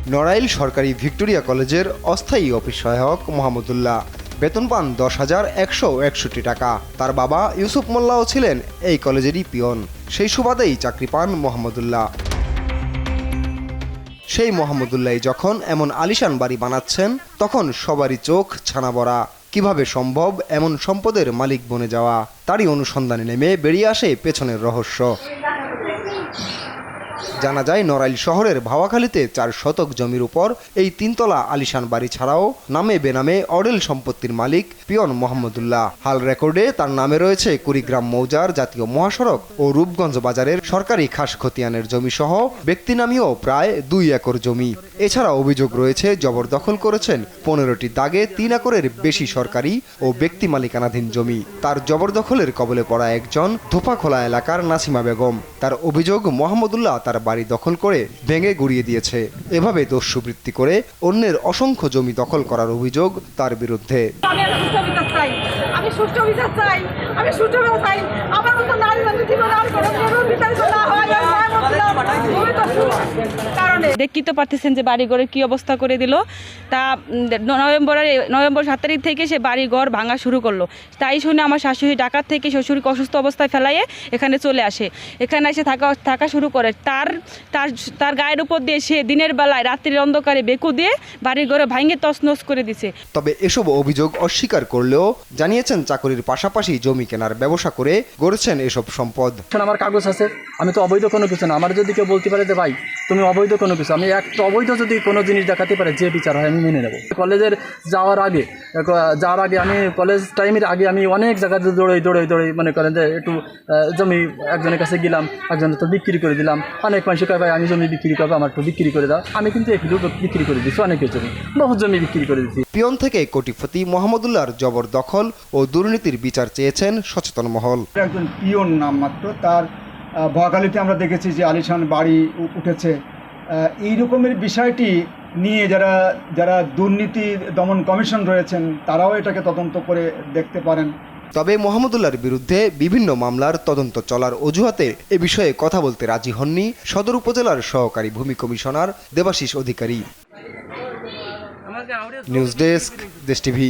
নড়াইল সরকারি ভিক্টোরিয়া কলেজের অস্থায়ী অফিস সহায়ক মোহাম্মদুল্লাহ বেতন পান 10,161 টাকা। তার বাবা ইউসুফ মোল্লাও ছিলেন এই কলেজেরই পিয়ন। সেই সুবাদেই চাকরি পান মোহাম্মদুল্লাহ। সেই মোহাম্মদুল্লাহ যখন এমন আলিশান বাড়ি বানাচ্ছেন তখন সবারই চোখ ছানা বড়া। কিভাবে সম্ভব এমন সম্পদের মালিক বনে যাওয়া? তারই অনুসন্ধানে নেমে বেরিয়ে আসে পেছনের রহস্য। জানা যায় নড়াইল শহরের ভাওয়াখালীতে 4 শতক জমির উপর এই 3 তলা আলিশান বাড়ি ছাড়াও নামে বেনামে অডেল সম্পত্তির মালিক পিয়ন মোহাম্মদুল্লাহ। হাল রেকর্ডে তার নামে রয়েছে কুড়িগ্রাম মৌজার জাতীয় মহাসড়ক ও রূপগঞ্জ বাজারের সরকারি খাস খতিয়ানের জমি সহ ব্যক্তি নামীয় প্রায় 2 একর জমি। এছাড়া অভিযোগ রয়েছে জবরদখল করেছেন 15টি দাগে 3 একরের বেশি সরকারি ও ব্যক্তি মালিকানাধীন জমি। তার জবরদখলের কবলে পড়া একজন ধোপাখোলা এলাকার নাসিমা বেগম। তার অভিযোগ মোহাম্মদুল্লাহ তার বাড়ি দখল করে ভেঙে গুড়িয়ে দিয়েছে। এভাবে দস্যুবৃত্তি করে অন্যের অসংখ্য জমি দখল করার অভিযোগ তার বিরুদ্ধে। দেখতেই তো পারতেছেন যে বাড়িঘরের কি অবস্থা করে দিল। তা নভেম্বর 7 তারিখ থেকে সে বাড়িঘর ভাঙা শুরু করলো। তাই শুনে আমার শাশুড়ি ঢাকা থেকে শ্বশুরকে অসুস্থ অবস্থায় ফেলাইয়ে এখানে চলে আসে। এখানে এসে থাকা শুরু করে। তার গায়ের উপর দিয়ে সে দিনের বেলায় রাত্রির অন্ধকারে বেকু দিয়ে বাড়িঘরে ভাঙে তছনছ করে দিছে। তবে এসব অভিযোগ অস্বীকার করলেও জানিয়েছেন চাকরির পাশাপাশি জমি কেনার ব্যবসা করে গড়েছেন এসব সম্পদ। আমার কাগজ আছে, আমি তো অবৈধ কোনো কিছু না। আমার যদি কেউ বলতে পারে যে ভাই তুমি অবৈধ কোনো কিছু, আমি একটা অবৈধ যদি কোনো জিনিস দেখাতে পারে যে বিচার হয় আমি মেনে নেব। কলেজের যাওয়ার আগে আমি কলেজ টাইমের আগে আমি অনেক জায়গাতে দৌড়ে মনে করেন যে একটু জমি একজনের কাছে গেলাম, একজনের তো বিক্রি করে দিলাম। অনেক মানুষ কয় ভাই আমি জমি বিক্রি করবো, আমার একটু বিক্রি করে দাও। আমি কিন্তু একটু বিক্রি করে দিচ্ছি, অনেকের জমি বহু জমি বিক্রি করে দিচ্ছি। পিয়ন থেকে কোটিপতি মোহাম্মদুল্লাহর জবরদখল ও দুর্নীতির বিচার চেয়েছেন সচেতন মহল। একজন পিয়ন নাম মাত্র, তার ভোয়াখালীতে আমরা দেখেছি যে আলিশান বাড়ি উঠেছে। এই রকমের বিষয়টি নিয়ে যারা দুর্নীতি দমন কমিশন রয়েছেন তারাও এটাকে তদন্ত করে দেখতে পারেন। তবে মোহাম্মদুল্লাহর বিরুদ্ধে বিভিন্ন মামলার তদন্ত চলার অজুহাতে এ বিষয়ে কথা বলতে রাজি হননি সদর উপজেলার সহকারী ভূমি কমিশনার দেবাশিস অধিকারী। নিউজ ডেস্ক, দেশ টিভি।